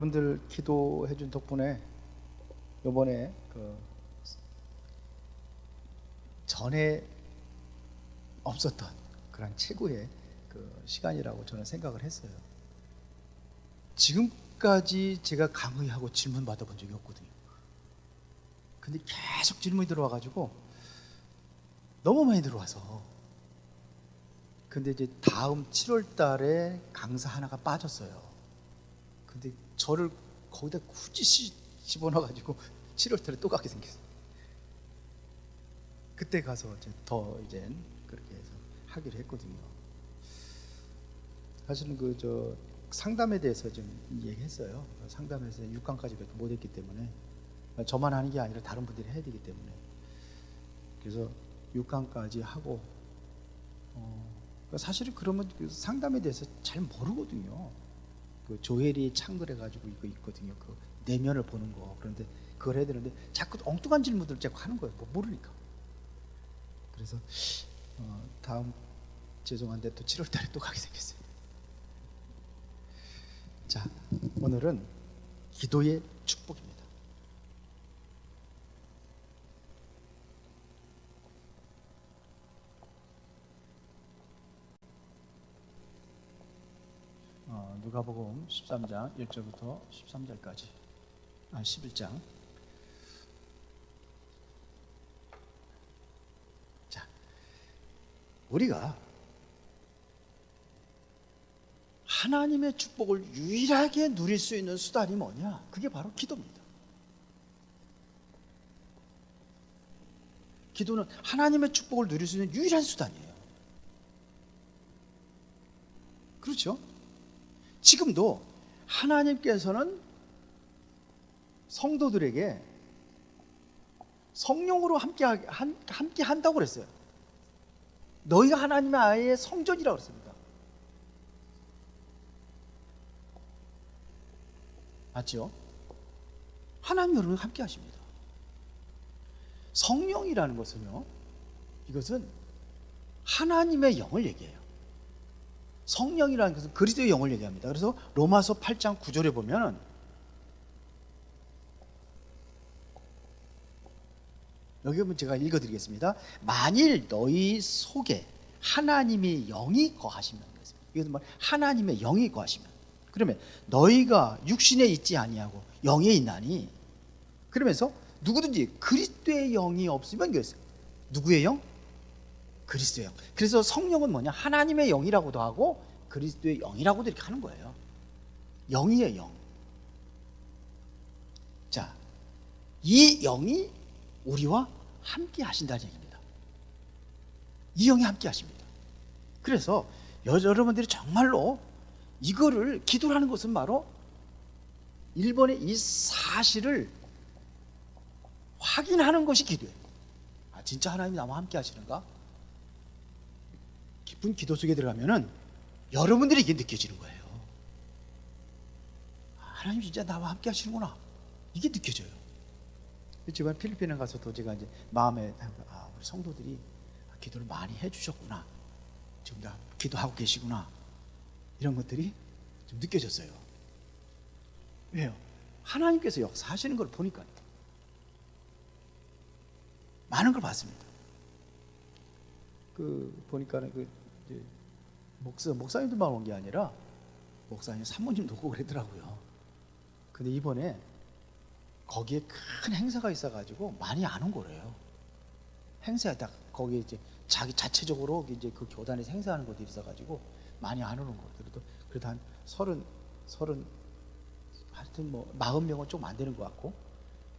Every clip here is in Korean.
분들 기도해 준 덕분에 요번에 전에 없었던 그런 최고의 시간이라고 저는 생각을 했어요. 지금까지 제가 강의하고 질문 받아본 적이 없거든요. 근데 계속 질문이 들어와가지고 너무 많이 들어와서, 근데 이제 다음 7월 달에 강사 하나가 빠졌어요. 근데 저를 거기다 굳이 집어넣어가지고 7월 달에 또 가게 생겼어요. 그때 가서 이제 그렇게 해서 하기로 했거든요. 사실은 상담에 대해서 좀 얘기했어요. 상담에서 6강까지밖에 못 했기 때문에, 저만 하는 게 아니라 다른 분들이 해야 되기 때문에, 그래서 6강까지 하고, 사실은 그러면 상담에 대해서 잘 모르거든요. 조혜리 창글해 가지고 이거 있거든요. 내면을 보는 거. 그런데 그걸 해야 되는데 자꾸 엉뚱한 질문들 자꾸 하는 거예요. 모르니까. 그래서 다음, 죄송한데 또 7월 달에 또 가게 생겼어요. 자, 오늘은 기도의 축복입니다. 누가복음 13장 1절부터 13절까지, 11장. 자, 우리가 하나님의 축복을 유일하게 누릴 수 있는 수단이 뭐냐? 그게 바로 기도입니다. 기도는 하나님의 축복을 누릴 수 있는 유일한 수단이에요. 그렇죠? 지금도 하나님께서는 성도들에게 성령으로 함께 한다고 그랬어요. 너희가 하나님의 아이의 성전이라고 그랬습니다. 맞죠? 하나님 여러분과 함께 하십니다. 성령이라는 것은요, 이것은 하나님의 영을 얘기해요. 성령이라는 것은 그리스도의 영을 얘기합니다. 그래서 로마서 8장 9절에 보면, 여기 보면 제가 읽어드리겠습니다. 만일 너희 속에 하나님의 영이 거하시면, 이것은 하나님의 영이 거하시면, 그러면 너희가 육신에 있지 아니하고 영에 있나니, 그러면서 누구든지 그리스도의 영이 없으면 누구의 영? 그리스도의 영. 그래서 성령은 뭐냐? 하나님의 영이라고도 하고 그리스도의 영이라고도 이렇게 하는 거예요. 영이에요, 영. 자, 이 영이 우리와 함께 하신다는 얘기입니다. 이 영이 함께 하십니다. 그래서 여러분들이 정말로 이거를 기도하는 것은 바로 1번의 이 사실을 확인하는 것이 기도예요. 진짜 하나님이 나와 함께 하시는가? 깊은 기도 속에 들어가면은 여러분들이 이게 느껴지는 거예요. 하나님 진짜 나와 함께 하시는구나, 이게 느껴져요. 지금 필리핀에 가서도 제가 이제 마음에 우리 성도들이 기도를 많이 해주셨구나, 지금 다 기도하고 계시구나, 이런 것들이 좀 느껴졌어요. 왜요? 하나님께서 역사하시는 걸 보니까요. 많은 걸 봤습니다. 보니까는 목사님들만 온 게 아니라 목사님 사모님도 오고 그랬더라고요. 근데 이번에 거기에 큰 행사가 있어가지고 많이 안 온 거래요. 행사에 딱 거기에 이제 자기 자체적으로 이제 그 교단에서 행사하는 것들이 있어가지고 많이 안 오는 거예요. 그래도 한 30, 하여튼 40명은 좀 안 되는 것 같고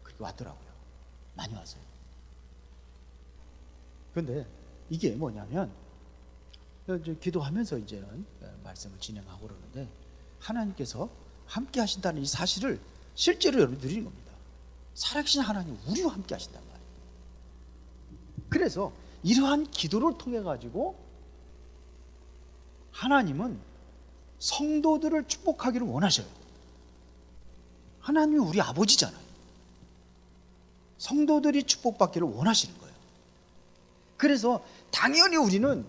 그렇게 왔더라고요. 많이 왔어요. 근데 이게 뭐냐면, 이제 기도하면서 이제는 말씀을 진행하고 그러는데, 하나님께서 함께 하신다는 이 사실을 실제로 여러분 누리는 겁니다. 살아계신 하나님, 우리와 함께 하신단 말이에요. 그래서 이러한 기도를 통해 가지고 하나님은 성도들을 축복하기를 원하셔요. 하나님이 우리 아버지잖아요. 성도들이 축복받기를 원하시는 거예요. 그래서 당연히 우리는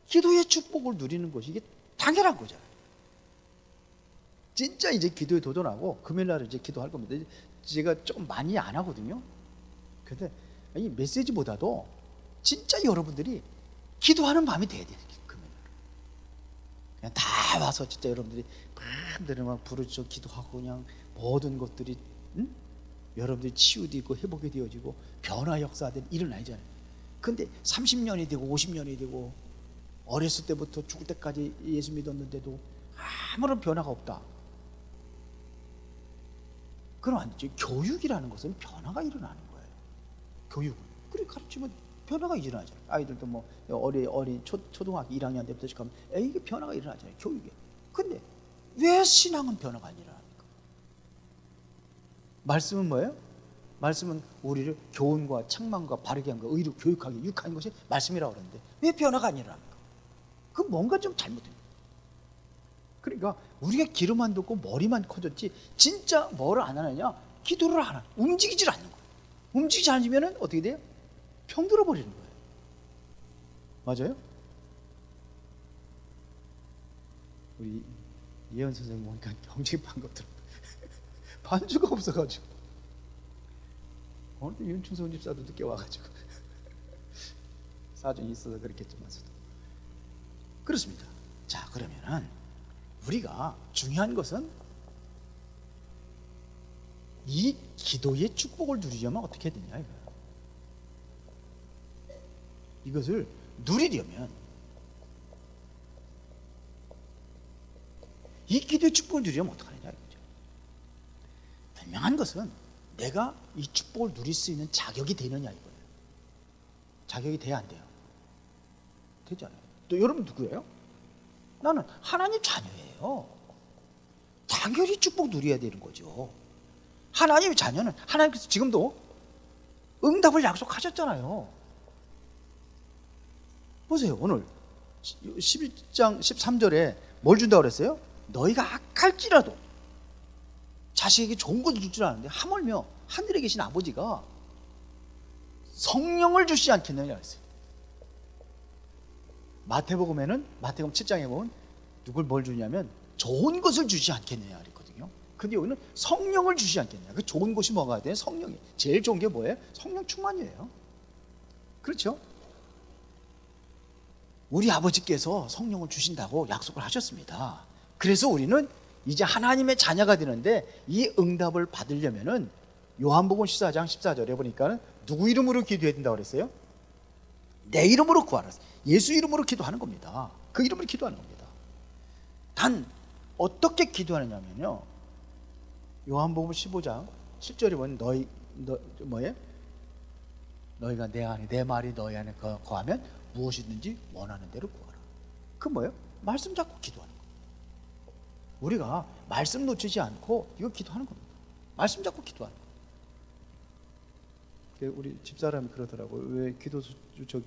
기도의 축복을 누리는 것이 이게 당연한 거잖아요. 진짜 이제 기도에 도전하고 금요일 날 이제 기도할 겁니다. 제가 조금 많이 안 하거든요. 근데 이 메시지보다도 진짜 여러분들이 기도하는 마음이 돼야 돼요. 금요일 날 그냥 다 와서 진짜 여러분들이 마음대로 막 부르짖어 기도하고 그냥 모든 것들이 여러분들이 치유되고 회복이 되어지고 변화 역사들이 일어나잖아요. 근데 30년이 되고 50년이 되고 어렸을 때부터 죽을 때까지 예수 믿었는데도 아무런 변화가 없다. 그럼 안 되죠. 교육이라는 것은 변화가 일어나는 거예요. 교육은. 그래 가르치면 변화가 일어나잖아요. 아이들도 뭐 어린 초등학교 1학년 때부터 시작하면 이게 변화가 일어나잖아요. 교육에. 근데 왜 신앙은 변화가 안 일어납니까? 말씀은 뭐예요? 말씀은 우리를 교훈과 책망과 바르게 한 것, 의로 교육하게 육하는 것이 말씀이라고 그러는데 왜 변화가 안 일어납니까? 그 뭔가 좀 잘못된 거예요. 그러니까 우리가 귀로만 듣고 머리만 커졌지 진짜 뭐를 안 하느냐? 기도를 안 하냐? 움직이질 않는 거예요. 움직이지 않으면 어떻게 돼요? 병들어 버리는 거예요. 맞아요? 우리 예언 선생님 보니까 굉장히 반갑더라고요. 반주가 없어가지고 오늘도 윤충성 집사도 늦게 와가지고 사정이 있어서 그렇겠지만서도 그렇습니다. 자, 그러면은 우리가 중요한 것은 이 기도의 축복을 누리려면 어떻게 해야 되냐 이거예요. 이것을 누리려면 이 기도의 축복을 누리려면 어떡하느냐 이거죠. 분명한 것은 내가 이 축복을 누릴 수 있는 자격이 되느냐 이거예요. 자격이 돼야 안 돼요? 되잖아요. 또 여러분 누구예요? 나는 하나님 자녀예요. 당연히 축복 누려야 되는 거죠. 하나님의 자녀는 하나님께서 지금도 응답을 약속하셨잖아요. 보세요. 오늘 11장 13절에 뭘 준다고 그랬어요? 너희가 악할지라도 자식에게 좋은 것을 줄 줄 아는데 하물며 하늘에 계신 아버지가 성령을 주시지 않겠느냐 그랬어요. 마태복음 7장에 보면 누굴 뭘 주냐면 좋은 것을 주지 않겠느냐 그랬거든요. 근데 여기는 성령을 주시지 않겠느냐. 그 좋은 것이 뭐가 돼요? 성령이. 제일 좋은 게 뭐예요? 성령 충만이에요. 그렇죠? 우리 아버지께서 성령을 주신다고 약속을 하셨습니다. 그래서 우리는 이제 하나님의 자녀가 되는데 이 응답을 받으려면은 요한복음 14장 14절에 보니까 누구 이름으로 기도해야 된다고 그랬어요? 내 이름으로 구하라. 예수 이름으로 기도하는 겁니다. 그 이름으로 기도하는 겁니다. 단 어떻게 기도하느냐면요, 요한복음 15장 7절에 보면 너희가 내 안에 내 말이 너희 안에 거하면 무엇이든지 원하는 대로 구하라. 그 뭐예요? 말씀 잡고 기도하는 거예요. 우리가 말씀 놓치지 않고 이거 기도하는 겁니다. 말씀 잡고 기도하는 거예요. 우리 집사람이 그러더라고요. 왜 기도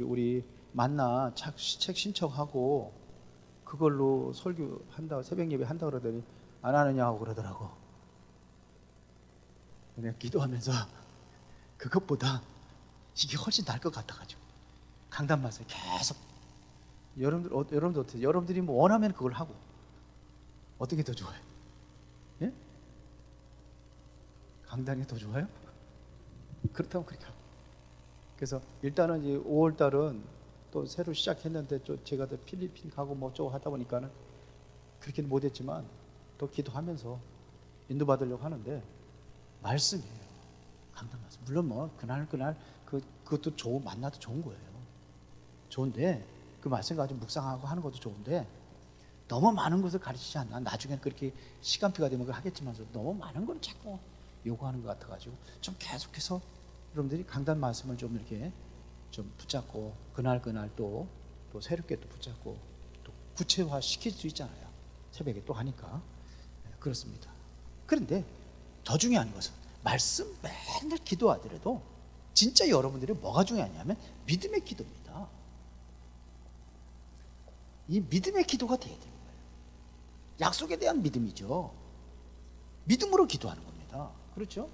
우리 만나 책 신청하고 그걸로 설교한다, 새벽 예배 한다 그러더니 안 하느냐 하고 그러더라고. 그냥 기도하면서 그것보다 이게 훨씬 나을 것 같아가지고 강단 말씀 계속 여러분들 어때요? 여러분들이 뭐 원하면 그걸 하고 어떻게 더 좋아요? 예? 강단이 더 좋아요? 그렇다면 그렇게 하고. 그래서 일단은 이제 5월 달은 또 새로 시작했는데 제가 또 필리핀 가고 뭐 어쩌고 하다 보니까는 그렇게는 못했지만 또 기도하면서 인도받으려고 하는데 말씀이에요. 강단 말씀. 물론 뭐 그날 그것도 만나도 좋은 거예요. 좋은데 그 말씀 가지고 묵상하고 하는 것도 좋은데 너무 많은 것을 가르치지 않나. 나중에 그렇게 시간표가 되면 그걸 하겠지만서 너무 많은 걸 자꾸 요구하는 것 같아가지고 좀 계속해서 여러분들이 강단 말씀을 좀 이렇게 좀 붙잡고 그날 또 새롭게 또 붙잡고 또 구체화 시킬 수 있잖아요. 새벽에 또 하니까. 그렇습니다. 그런데 더 중요한 것은 말씀 맨날 기도하더라도 진짜 여러분들이 뭐가 중요하냐면 믿음의 기도입니다. 이 믿음의 기도가 돼야 되는 거예요. 약속에 대한 믿음이죠. 믿음으로 기도하는 겁니다. 그렇죠?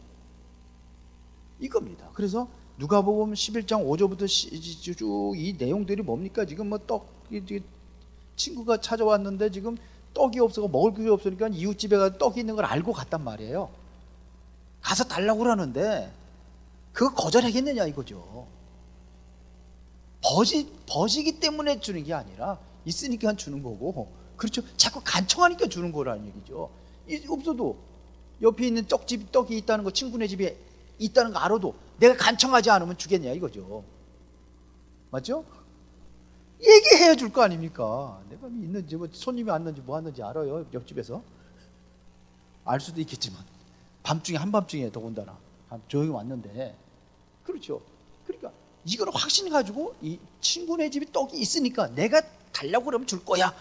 이겁니다. 그래서 누가복음 11장 5절부터 쭉 이 내용들이 뭡니까? 지금 뭐 친구가 찾아왔는데 지금 떡이 없어서 먹을 게 없으니까 이웃집에 가서 떡이 있는 걸 알고 갔단 말이에요. 가서 달라고 그러는데 그거 거절하겠느냐 이거죠. 벗이기 때문에 주는 게 아니라 있으니까 주는 거고, 그렇죠? 자꾸 간청하니까 주는 거라는 얘기죠. 없어도 옆에 있는 떡이 있다는 거, 친구네 집에 있다는 거 알아도 내가 간청하지 않으면 주겠냐 이거죠. 맞죠? 얘기해야 줄 거 아닙니까? 내가 있는지, 뭐 손님이 왔는지 뭐 왔는지 알아요. 옆집에서 알 수도 있겠지만 밤중에, 한밤중에 더군다나 조용히 왔는데, 그렇죠? 그러니까 이걸 확신 가지고 이 친구네 집에 떡이 있으니까 내가 달라고 그러면 줄 거야.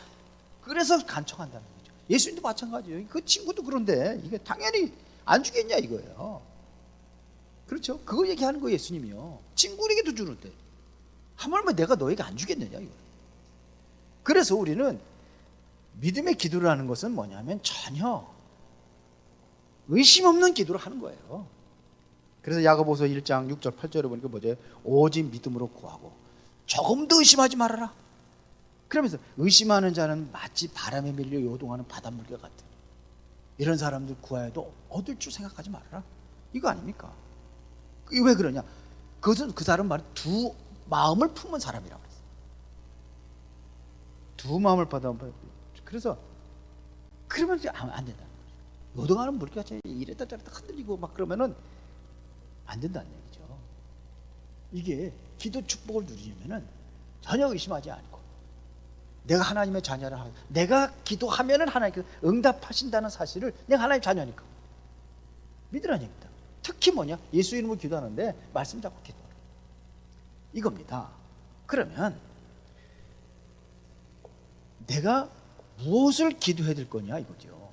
그래서 간청한다는 거죠. 예수님도 마찬가지예요. 그 친구도 그런데 이게 당연히 안 주겠냐 이거예요. 그렇죠? 그거 얘기하는 거예요, 예수님이요. 친구에게도 주는데 하물며 내가 너에게 안 주겠느냐 이거. 그래서 우리는 믿음의 기도를 하는 것은 뭐냐면 전혀 의심 없는 기도를 하는 거예요. 그래서 야고보서 1장 6절 8절에 보니까 뭐죠? 오직 믿음으로 구하고 조금도 의심하지 말아라. 그러면서 의심하는 자는 마치 바람에 밀려 요동하는 바닷물과 같아. 이런 사람들 구하여도 얻을 줄 생각하지 말아라. 이거 아닙니까? 왜 그러냐? 그것은 그 사람 말은 두 마음을 품은 사람이라고 그랬어요. 두 마음을 받아. 그래서 그러면 안 된다. 요동하는 물같이 이랬다 저랬다 흔들리고 막 그러면은 안 된다는 얘기죠. 이게 기도 축복을 누리려면은 전혀 의심하지 않고 내가 하나님의 자녀를 하고 내가 기도하면은 하나님께서 응답하신다는 사실을 내가 하나님 자녀니까 믿으라는 얘기입니다. 특히 뭐냐? 예수 이름으로 기도하는데 말씀 잡고 기도하라. 이겁니다. 그러면 내가 무엇을 기도해야 될 거냐 이거죠.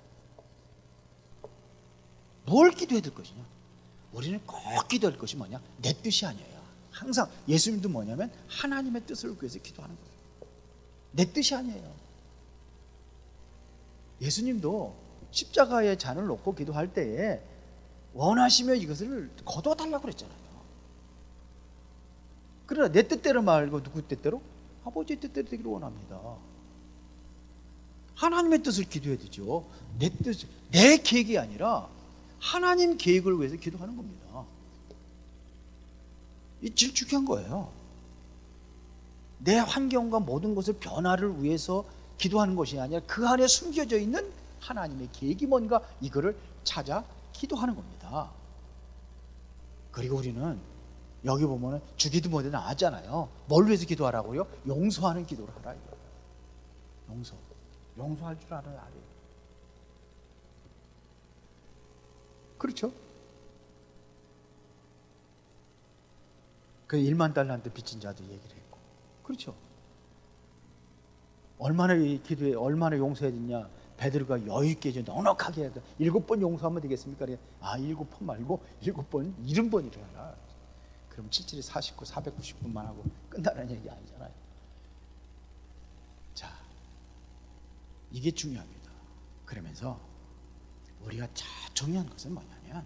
뭘 기도해야 될 것이냐? 우리는 꼭 기도할 것이 뭐냐? 내 뜻이 아니에요. 항상 예수님도 뭐냐면 하나님의 뜻을 구해서 기도하는 거예요. 내 뜻이 아니에요. 예수님도 십자가의 잔을 놓고 기도할 때에 원하시면 이것을 거둬달라고 그랬잖아요. 그러나 내 뜻대로 말고 누구 뜻대로? 아버지의 뜻대로 되기를 원합니다. 하나님의 뜻을 기도해야 되죠. 내 뜻, 내 계획이 아니라 하나님 계획을 위해서 기도하는 겁니다. 이 제일 중요한 거예요. 내 환경과 모든 것을 변화를 위해서 기도하는 것이 아니라 그 안에 숨겨져 있는 하나님의 계획이 뭔가 이거를 찾아 기도하는 겁니다. 그리고 우리는 여기 보면은 주기도 모델 나왔잖아요. 뭘 위해서 기도하라고요? 용서하는 기도를 하라 이거예요. 용서할 줄 알아야 알아요. 그렇죠? 그 1만 달란트 빚진 자도 얘기를 했고, 그렇죠? 얼마나 기도해, 얼마나 용서해야 되냐? 베드로가 여유 있게 넉넉하게 해서 7번 용서하면 되겠습니까? 7번 말고 7번 70번이라 하라. 그럼 77이 49, 490분만 하고 끝나는 얘기 아니잖아요. 자, 이게 중요합니다. 그러면서 우리가 중요한 것은 뭐냐면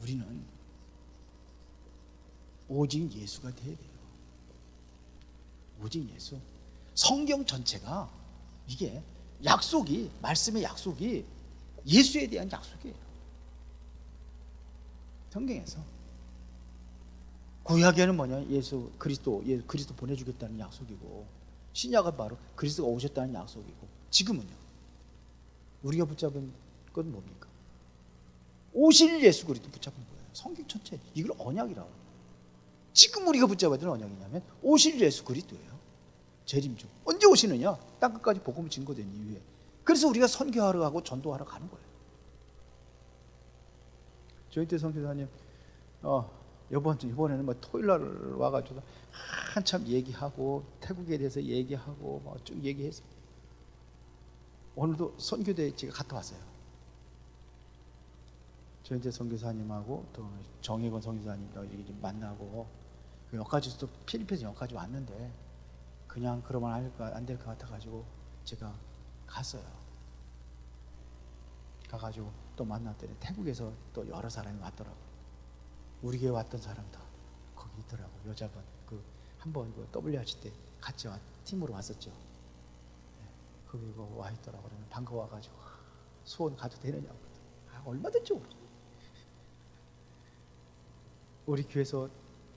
우리는 오직 예수가 돼야 돼요. 오직 예수. 성경 전체가 이게 약속이, 말씀의 약속이 예수에 대한 약속이에요. 성경에서 구약에는 뭐냐? 예수 그리스도 보내주겠다는 약속이고, 신약은 바로 그리스도가 오셨다는 약속이고, 지금은요 우리가 붙잡은 건 뭡니까? 오실 예수 그리스도 붙잡은 거예요. 성경 전체 이걸 언약이라고. 지금 우리가 붙잡아야 되는 언약이냐면 오실 예수 그리스도예요. 재림주. 언제 오시느냐? 땅끝까지 복음을 증거된 이후에. 그래서 우리가 선교하러 가고 전도하러 가는 거예요. 저희 때 선교사님 이번에는 뭐 토요일 날 와가지고 한참 얘기하고 태국에 대해서 얘기하고 뭐 쭉 얘기해서 오늘도 선교대 제가 갔다 왔어요. 저희 때 선교사님하고 또 정혜건 선교사님도 이렇게 좀 만나고, 그 여기까지 또 필리핀에서 여기까지 왔는데 그냥 그러면 안 될 것 같아가지고 제가 갔어요. 가가지고 또 만났더니 태국에서 또 여러 사람이 왔더라고. 우리 교회 왔던 사람 다 거기 있더라고. 여자분 그 한번 그 WRC 때 같이 팀으로 왔었죠. 네. 거기 와 있더라. 그러면 반가워가지고 소원 가도 되느냐고. 얼마든지 오라. 우리 교회에서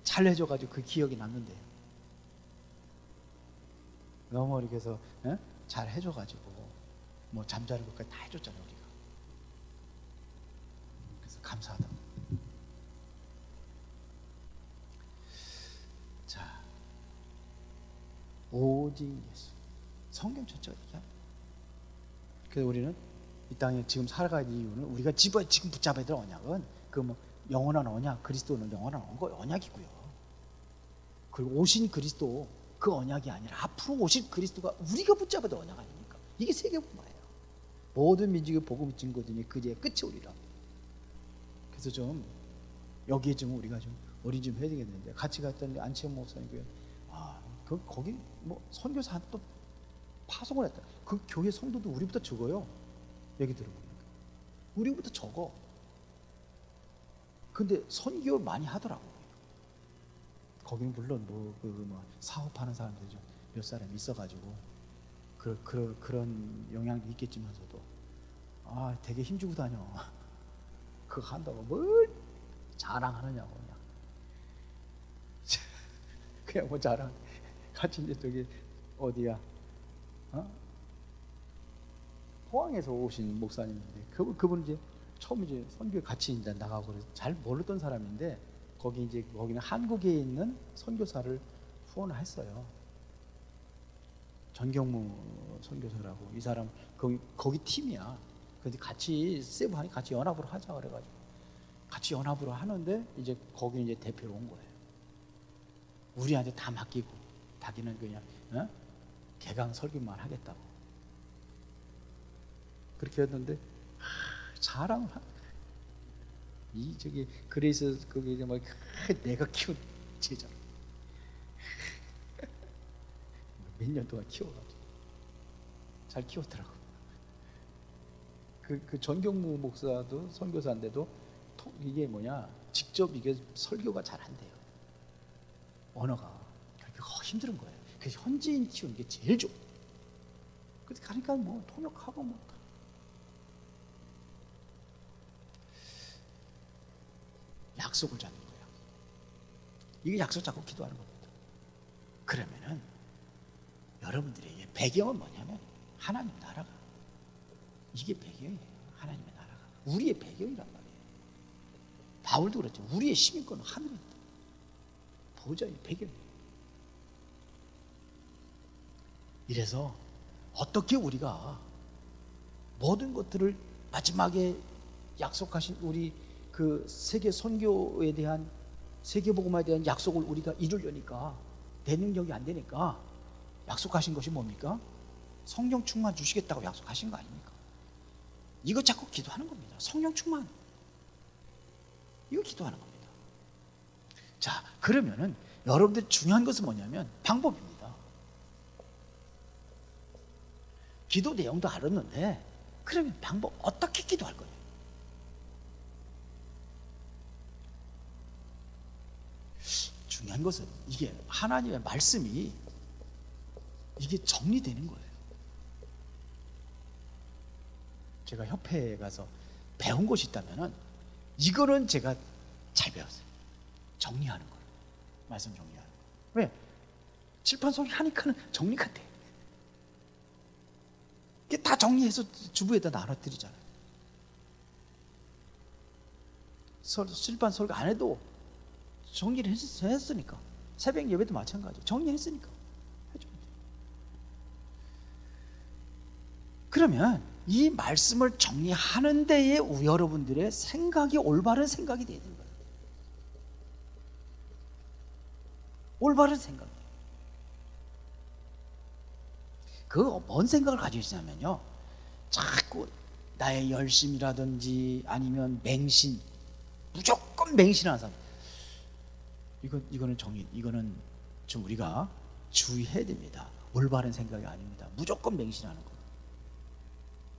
잘 해줘가지고 그 기억이 남는데요. 너무 이렇게 해서 잘 해줘가지고 뭐 잠자는 것까지 다 해줬잖아요 우리가. 그래서 감사하다. 자, 오직 예수. 성경 전체가 얘기합니다. 그래서 우리는 이 땅에 지금 살아가는 이유는 우리가 지금 붙잡아야 될 언약은 그 뭐 영원한 언약, 그리스도는 영원한 언약이고요. 그리고 오신 그리스도 그 언약이 아니라 앞으로 오실 그리스도가 우리가 붙잡아야 될 언약 아닙니까? 이게 세계복음화예요. 모든 민족의 복음이 증거되니 그제야 끝이 오리라. 그래서 좀 여기에 좀 우리가 좀 어린 좀 해야 되겠는데, 같이 갔던 안치홍 목사님 교회, 거기 뭐 선교사 또 파송을 했다. 그 교회 성도도 우리보다 적어요. 얘기 들어보니까 우리보다 적어. 근데 선교 많이 하더라고. 거기는 물론 뭐 사업하는 사람들이 좀 몇 사람 있어가지고 그런 영향도 있겠지만서도 되게 힘주고 다녀. 그거 한다고 뭘 자랑하느냐고 그냥 뭐 자랑. 같이 이제 저기 어디야? 포항에서 오신 목사님인데 그분 이제 처음 이제 선교에 같이 이제 나가고 잘 모르던 사람인데 거기는 한국에 있는 선교사를 후원했어요. 전경무 선교사라고. 이 사람 거기 팀이야. 근데 같이 세부하니 같이 연합으로 하자 그래가지고 같이 연합으로 하는데 이제 거기 이제 대표로 온 거예요. 우리한테 다 맡기고 자기는 그냥 개강 설교만 하겠다고 그렇게 했는데 자랑을 그래서 거기 이제 막 내가 키운 제자 몇 년 동안 키워가지고 잘 키웠더라고. 그 전경무 목사도 선교사인데도 이게 직접 이게 설교가 잘 안 돼요. 언어가 그러니까 힘든 거예요. 그래서 현지인 키우는 게 제일 좋아. 그래서 가니까 뭐 통역하고 뭐 약속을 잡는 거예요. 이게 약속 잡고 기도하는 겁니다. 그러면은 여러분들의 배경은 뭐냐면 하나님 나라가, 이게 배경이에요. 하나님의 나라가 우리의 배경이란 말이에요. 바울도 그랬죠. 우리의 시민권은 하늘에 있다. 보좌의 배경이에요. 이래서 어떻게 우리가 모든 것들을 마지막에 약속하신 우리 그 세계 선교에 대한, 세계 복음화에 대한 약속을 우리가 이루려니까 내 능력이 안 되니까 약속하신 것이 뭡니까? 성령 충만 주시겠다고 약속하신 거 아닙니까? 이거 자꾸 기도하는 겁니다. 성령 충만, 이거 기도하는 겁니다. 자, 그러면은 여러분들 중요한 것은 뭐냐면 방법입니다. 기도 내용도 알았는데 그러면 방법 어떻게 기도할 거예요? 중요한 것은 이게 하나님의 말씀이 이게 정리되는 거예요. 제가 협회에 가서 배운 것이 있다면은 이거는 제가 잘 배웠어요. 정리하는 거예요. 말씀 정리하는 거. 왜? 칠판 소리 하니까는 정리가 돼. 이게 다 정리해서 주부에다 나눠드리잖아요. 칠판 소리가 안 해도 정리를 했으니까. 새벽 예배도 마찬가지. 정리했으니까 해줘야 돼. 그러면 이 말씀을 정리하는 데에 여러분들의 생각이 올바른 생각이 돼야 되는 거예요. 올바른 생각. 뭔 생각을 가지고 있냐면요, 자꾸 나의 열심이라든지 아니면 맹신, 무조건 맹신하는 사람, 이거는 좀 우리가 주의해야 됩니다. 올바른 생각이 아닙니다. 무조건 맹신하는 거.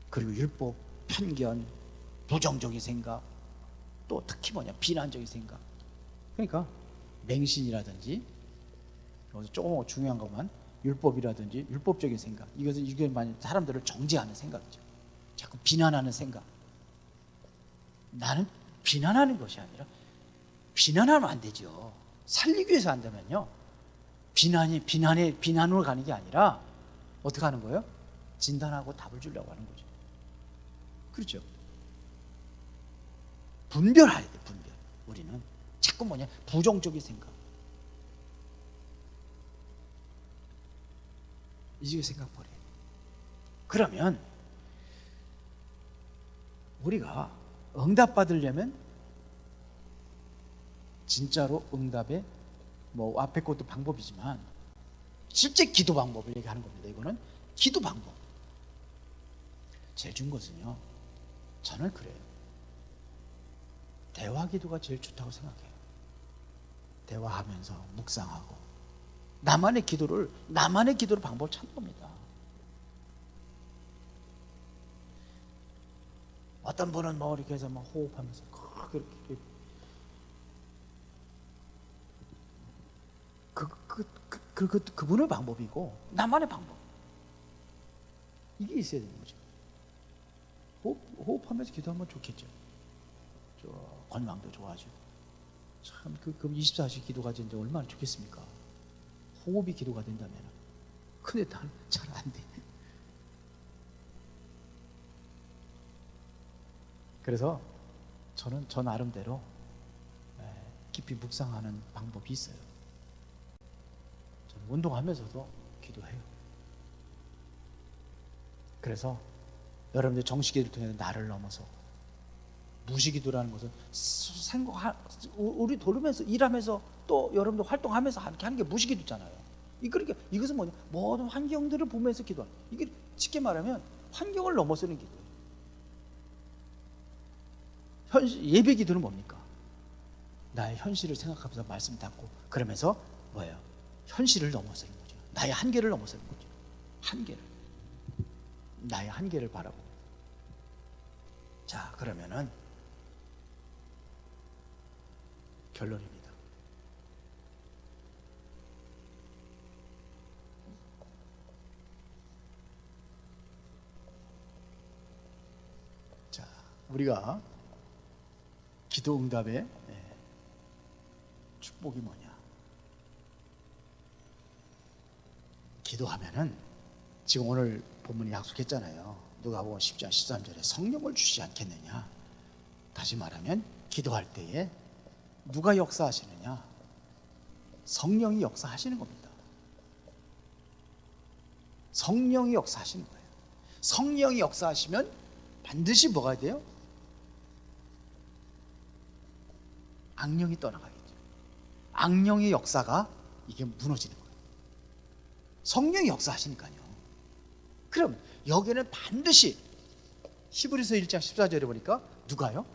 그리고 율법, 편견, 부정적인 생각, 또 특히 비난적인 생각. 그러니까 맹신이라든지, 여기서 조금 중요한 것만, 율법이라든지 율법적인 생각, 이게 만약 사람들을 정죄하는 생각이죠. 자꾸 비난하는 생각. 나는 비난하는 것이 아니라, 비난하면 안 되죠. 살리기 위해서 한다면요, 비난으로 가는 게 아니라 어떻게 하는 거예요? 진단하고 답을 주려고 하는 거죠. 그렇죠? 분별해야 돼. 분별. 우리는 자꾸 부정적인 생각, 이게 생각 버려야 돼. 그러면 우리가 응답 받으려면 진짜로 응답에 앞에 것도 방법이지만 실제 기도 방법을 얘기하는 겁니다. 이거는 기도 방법. 제일 좋은 것은요, 저는 그래요. 대화 기도가 제일 좋다고 생각해요. 대화하면서 묵상하고 나만의 기도를 방법을 찾는 겁니다. 어떤 분은 이렇게 해서 호흡하면서 그렇게 그분의 방법이고 나만의 방법, 이게 있어야 되는 거죠. 호흡하면서 기도하면 좋겠죠. 건강도 좋아지고 참 그럼 24시 기도가 이제 얼마나 좋겠습니까? 호흡이 기도가 된다면. 근데 나는 잘 안 돼. 그래서 저는 저 나름대로 깊이 묵상하는 방법이 있어요. 저는 운동하면서도 기도해요. 그래서 여러분들 정식기도를 통해서 나를 넘어서 무시기도라는 것은 우리 돌으면서 일하면서 또 여러분들 활동하면서 하는 게 무시기도잖아요. 그러니까 이것은 모든 환경들을 보면서 기도하는, 이게 쉽게 말하면 환경을 넘어서는 기도예요. 예배 기도는 뭡니까? 나의 현실을 생각하면서 말씀 듣고 그러면서 현실을 넘어서는 거죠. 나의 한계를 넘어서는 거죠. 나의 한계를 바라보고. 자, 그러면은 결론입니다. 자, 우리가 기도 응답의 축복이 뭐냐? 기도하면은 지금 오늘 본문이 약속했잖아요. 누가복음 10장 13절에 성령을 주시지 않겠느냐? 다시 말하면 기도할 때에 누가 역사하시느냐? 성령이 역사하시는 겁니다. 성령이 역사하시는 거예요. 성령이 역사하시면 반드시 뭐가 돼요? 악령이 떠나가겠죠. 악령의 역사가 이게 무너지는 거예요. 성령이 역사하시니까요. 그럼 여기는 반드시 히브리서 1장 14절에 보니까 누가요?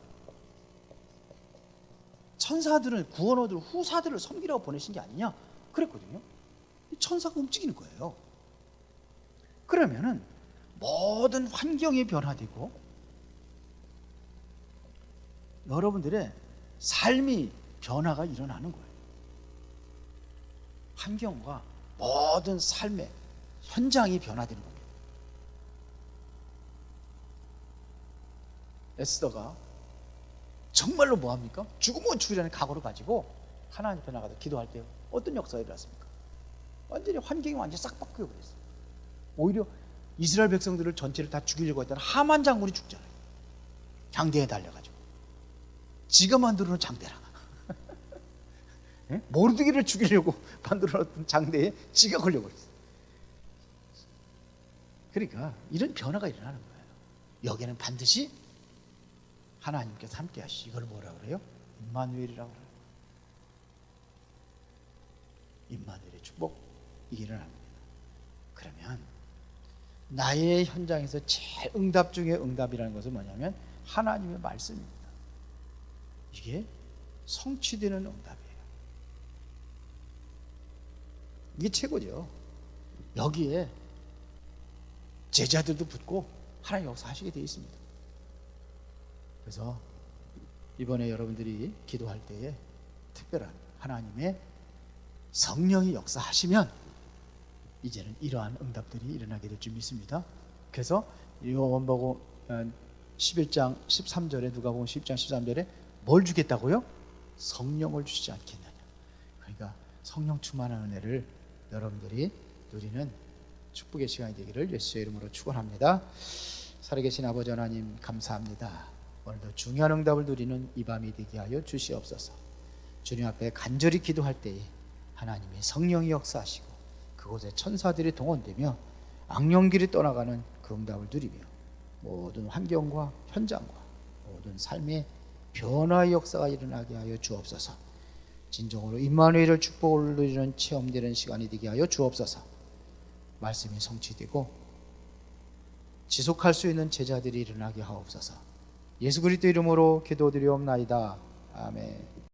천사들은 구원 얻을 후사들을 섬기라고 보내신 게 아니냐 그랬거든요. 천사가 움직이는 거예요. 그러면은 모든 환경이 변화되고 여러분들의 삶이 변화가 일어나는 거예요. 환경과 모든 삶의 현장이 변화되는 겁니다. 에스더가 정말로 뭐합니까? 죽으면 죽으라는 각오를 가지고 하나님 앞에 나가서 기도할 때 어떤 역사가 일어났습니까? 완전히 환경이 완전히 싹 바뀌어 버렸어요. 오히려 이스라엘 백성들을 전체를 다 죽이려고 했던 하만 장군이 죽잖아요. 장대에 달려가지고 지가 만들어놓은 장대라. 모르드기를 죽이려고 만들어놨던 장대에 지가 걸려버렸어요. 그러니까 이런 변화가 일어나는 거예요. 여기는 반드시 하나님께서 함께 하시지. 이걸 뭐라 그래요? 임마누엘이라고 그래요. 임마누엘의 축복, 이게 일어나는 겁니다. 그러면 나의 현장에서 제일 응답 중에 응답이라는 것은 뭐냐면 하나님의 말씀입니다. 이게 성취되는 응답이에요. 이게 최고죠. 여기에 제자들도 붙고 하나님 역사하시게 되어 있습니다. 그래서 이번에 여러분들이 기도할 때에 특별한 하나님의 성령이 역사하시면 이제는 이러한 응답들이 일어나게 될 줄 믿습니다. 그래서 요한복음 11장 13절에 누가복음 10장 13절에 뭘 주겠다고요? 성령을 주시지 않겠느냐. 그러니까 성령 충만한 은혜를 여러분들이 누리는 축복의 시간이 되기를 예수의 이름으로 축원합니다. 살아계신 아버지 하나님 감사합니다. 오늘도 중요한 응답을 누리는 이 밤이 되게 하여 주시옵소서. 주님 앞에 간절히 기도할 때에 하나님의 성령이 역사하시고 그곳에 천사들이 동원되며 악령길이 떠나가는 그 응답을 누리며 모든 환경과 현장과 모든 삶의 변화의 역사가 일어나게 하여 주옵소서. 진정으로 임마누엘을 축복을 누리는 체험되는 시간이 되게 하여 주옵소서. 말씀이 성취되고 지속할 수 있는 제자들이 일어나게 하옵소서. 예수 그리스도 이름으로 기도드리옵나이다. 아멘.